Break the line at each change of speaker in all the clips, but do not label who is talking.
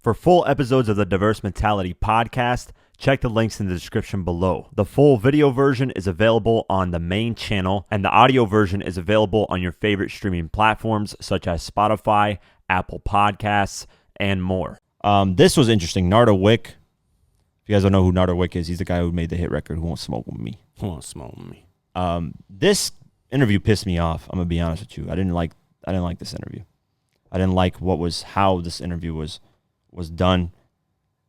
For full episodes of the Diverse Mentality podcast, check the links in the description below. The full video version is available on the main channel, and the audio version is available on your favorite streaming platforms such as Spotify, Apple Podcasts, and more. This was interesting. Nardo Wick. If you guys don't know who Nardo Wick is, he's the guy who made the hit record, Who Won't Smoke With Me.
Who Won't Smoke With Me.
This interview pissed me off. I'm going to be honest with you. I didn't like this interview. I didn't like how this interview was done,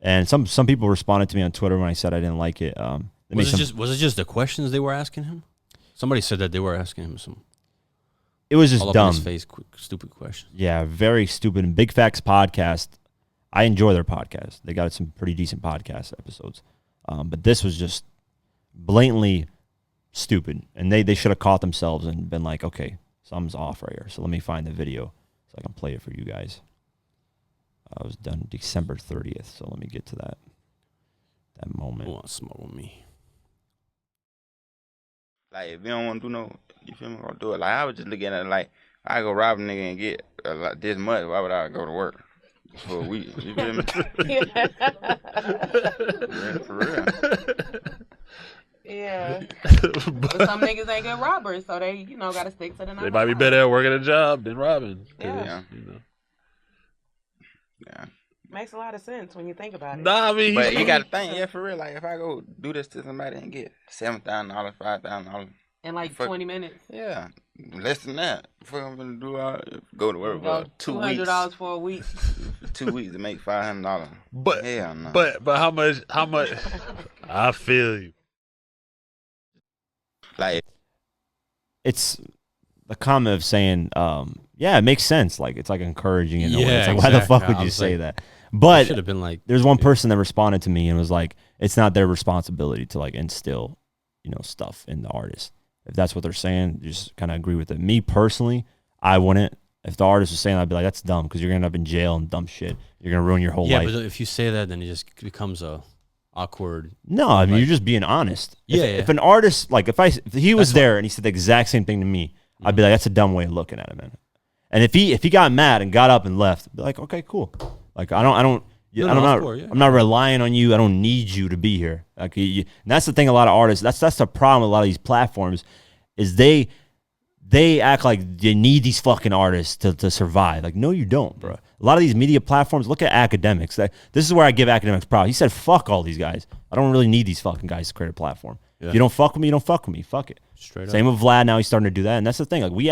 and some people responded to me on Twitter when I said I didn't like it.
Was it just the questions they were asking him? Somebody said that they were asking him some.
It was just
all
dumb,
up in his face, quick, stupid questions.
Yeah, very stupid. And Big Facts podcast, I enjoy their podcast. They got some pretty decent podcast episodes, but this was just blatantly stupid, and they should have caught themselves and been like, okay, something's off right here. So let me find the video so I can play it for you guys. I was done December 30th, so let me get to that moment.
Who Won't Smoke With Me.
Like, if you don't want to do no, you feel me, or do it. Like, I was just looking at it like, I go rob a nigga and get this much, why would I go to work for a week? You feel me? Yeah, for real.
Yeah. But some niggas ain't good robbers, so they, got to stick to the 9 to 5.
They might be better at working a job than robbing.
Yeah.
Yeah.
Makes a lot of sense when you think about it.
Nah, I mean,
but you got to think, yeah, for real. Like, if I go do this to somebody and get $7,000, $5,000
in like 20 minutes.
Yeah, less than that. Fuck, I'm gonna go to work for 2 weeks.
$200 for a week.
2 weeks to make $500.
But
hell no.
But how much? I feel you.
Like,
it's the comment of saying, yeah, it makes sense. Like, it's like encouraging in a way. It's like,
exactly.
why the fuck would you say that? But
should have been like,
there's one person that responded to me and was like, it's not their responsibility to like instill, stuff in the artist. If that's what they're saying, just kind of agree with it. Me personally, I wouldn't. If the artist was saying that, I'd be like, that's dumb because you're going to end up in jail and dumb shit. You're going to ruin your whole life.
Yeah, but if you say that, then it just becomes a awkward.
No, I mean, you're just being honest.
Yeah,
if an artist, like if he was there and he said the exact same thing to me, I'd be like, that's a dumb way of looking at it, man. And if he got mad and got up and left, I'd be like, okay, cool. Like I'm not relying on you. I don't need you to be here. Like, and that's the thing. A lot of artists. That's the problem with a lot of these platforms, is they act like they need these fucking artists to survive. Like, no, you don't, bro. A lot of these media platforms. Look at academics. This is where I give academics props. He said, "Fuck all these guys. I don't really need these fucking guys to create a platform. Yeah. If you don't fuck with me, you don't fuck with me. Fuck it."
Straight up.
Same with Vlad. Now he's starting to do that, and that's the thing. Like, we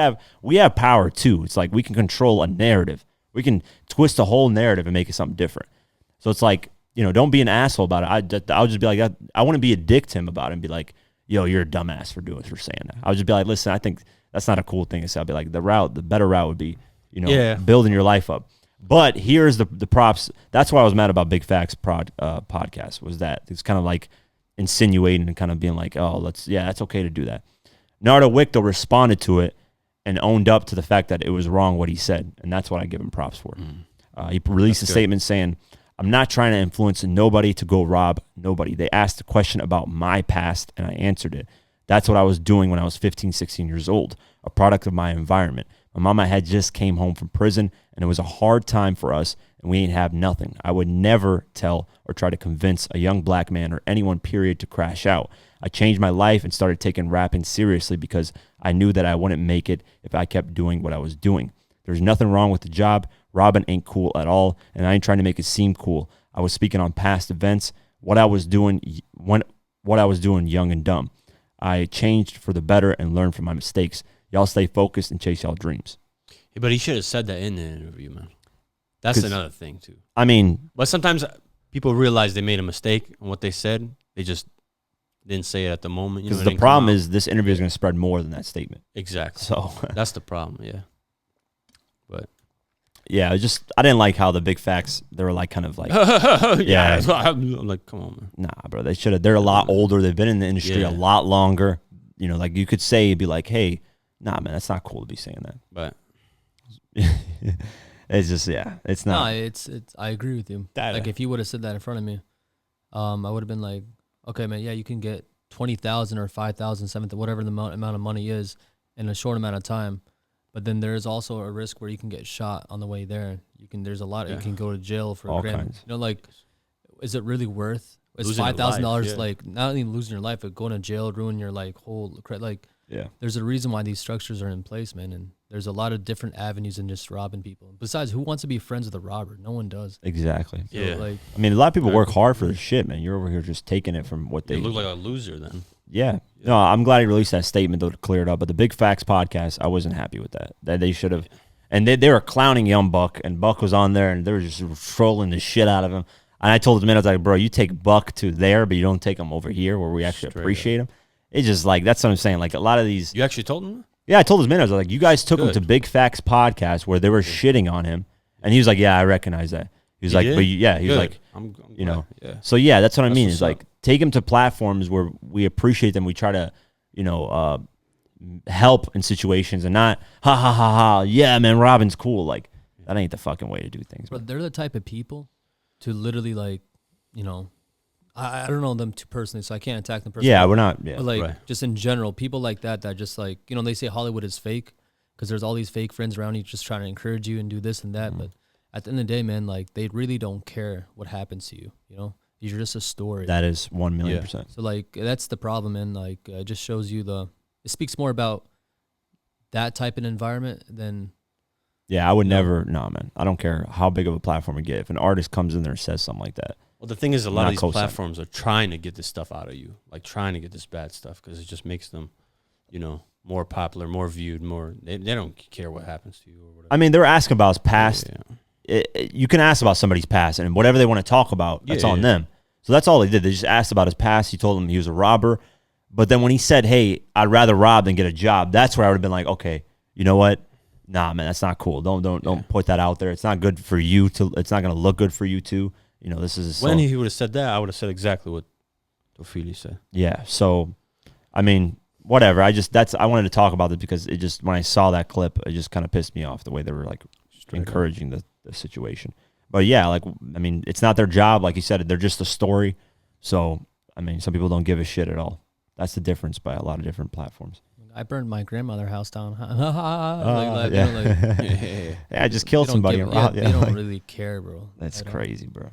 have power too. It's like we can control a narrative. We can twist a whole narrative and make it something different. So it's like, don't be an asshole about it. I'll just be like, I wouldn't be a dick to him about it and be like, yo, you're a dumbass for saying that. I would just be like, listen, I think that's not a cool thing to say. I'd be like, the better route would be, building your life up. But here's the props. That's why I was mad about Big Facts podcast, was that it's kind of like insinuating and kind of being like, oh, that's okay to do that. Nardo Wick, though, responded to it and owned up to the fact that it was wrong what he said, and that's what I give him props for. He released a statement saying, I'm not trying to influence nobody to go rob nobody. They asked a question about my past, and I answered it. That's what I was doing when I was 15, 16 years old, a product of my environment. My mama had just came home from prison, and it was a hard time for us, and we ain't have nothing. I would never tell or try to convince a young black man or anyone, period, to crash out. I changed my life and started taking rapping seriously because I knew that I wouldn't make it if I kept doing what I was doing. There's nothing wrong with the job. Robbing ain't cool at all, and I ain't trying to make it seem cool. I was speaking on past events, what I was doing young and dumb. I changed for the better and learned from my mistakes. Y'all stay focused and chase y'all dreams.
Yeah, but he should have said that in the interview, man. That's another thing, too.
I mean,
but sometimes people realize they made a mistake on what they said. They just didn't say it at the moment.
Because the problem is this interview is going to spread more than that statement.
Exactly.
So
that's the problem, yeah. But
yeah, I didn't like how the Big Facts, they were like kind of like,
yeah. I'm like, come on, man.
Nah, bro, they should have. They're a lot older. They've been in the industry a lot longer. Like you could say, be like, hey, nah, man, that's not cool to be saying that.
But
it's just, it's not.
No, it's. I agree with you. Like if you would have said that in front of me, I would have been like, okay, man, yeah, you can get 20,000 or 5,000, 7,000, whatever the amount of money is in a short amount of time. But then there's also a risk where you can get shot on the way there. There's a lot. You can go to jail for
All
a grand.
kinds.
You know, like, is it really worth? Is
Losing your
$5,000
life,
like not only losing your life, but going to jail, ruin your like whole like.
Yeah.
There's a reason why these structures are in place, man, and there's a lot of different avenues in just robbing people. Besides, who wants to be friends with a robber? No one does.
Exactly.
So,
Yeah.
like,
I mean, a lot of people work hard for this shit, man. You're over here just taking it from what they
You look like a loser then.
Yeah. No, I'm glad he released that statement though to clear it up. But the Big Facts podcast, I wasn't happy with that. That they should have, and they were clowning young Buck, and Buck was on there, and they were just trolling the shit out of him. And I told him, I was like, bro, you take Buck to there, but you don't take him over here where we actually
Straight
appreciate him. It's just like, that's what I'm saying. Like a lot of these.
You actually told him?
Yeah, I told his man, I was like, you guys took him
Good.
to Big Facts podcast where they were shitting on him, and he was like, yeah, I recognize that. He was
You
like,
did?
but yeah, he was
Good.
like,
I'm
you know.
glad. Yeah.
So yeah, that's what I
That's
mean.
what's
Is like
up.
take him to platforms where we appreciate them. We try to, help in situations and not ha ha ha ha. Yeah, man, Robin's cool. Like that ain't the fucking way to do things.
but
Man.
they're the type of people to literally like, I don't know them too personally, so I can't attack them personally.
Yeah, we're not. Yeah,
But like
Right.
just in general, people like that just like, they say Hollywood is fake because there's all these fake friends around you just trying to encourage you and do this and that. But at the end of the day, man, like they really don't care what happens to you. You're just a story.
that is 1,000,000%.
So like that's the problem, and like it just shows you it speaks more about that type of environment than
Yeah, I would never. No, man, I don't care how big of a platform we get. If an artist comes in there and says something like that,
Well, the thing is, a lot
Not
of these
co-sign.
platforms are trying to get this stuff out of you, like trying to get this bad stuff, because it just makes them, more popular, more viewed, more. They don't care what happens to you or whatever.
I mean, they were asking about his past.
Yeah.
You can ask about somebody's past, and whatever they want to talk about, that's
Yeah,
on
yeah.
them. So that's all they did. They just asked about his past. He told them he was a robber. But then when he said, hey, I'd rather rob than get a job, that's where I would have been like, okay, you know what? Nah, man, that's not cool. Don't put that out there. It's not good for you to. It's not going to look good for you too. This is
When he would have said that, I would have said exactly what Ophelia said.
yeah. So, I mean, whatever. I wanted to talk about it because it just when I saw that clip, it just kind of pissed me off the way they were like encouraging the situation. But yeah, like I mean, it's not their job. Like you said, they're just a story. So I mean, some people don't give a shit at all. That's the difference by a lot of different platforms.
I burned my grandmother's house down.
Yeah. Yeah, I just killed
they don't
somebody.
give-
and robbed-
they
yeah,
don't
like,
really care, bro.
that's
At all.
crazy, bro.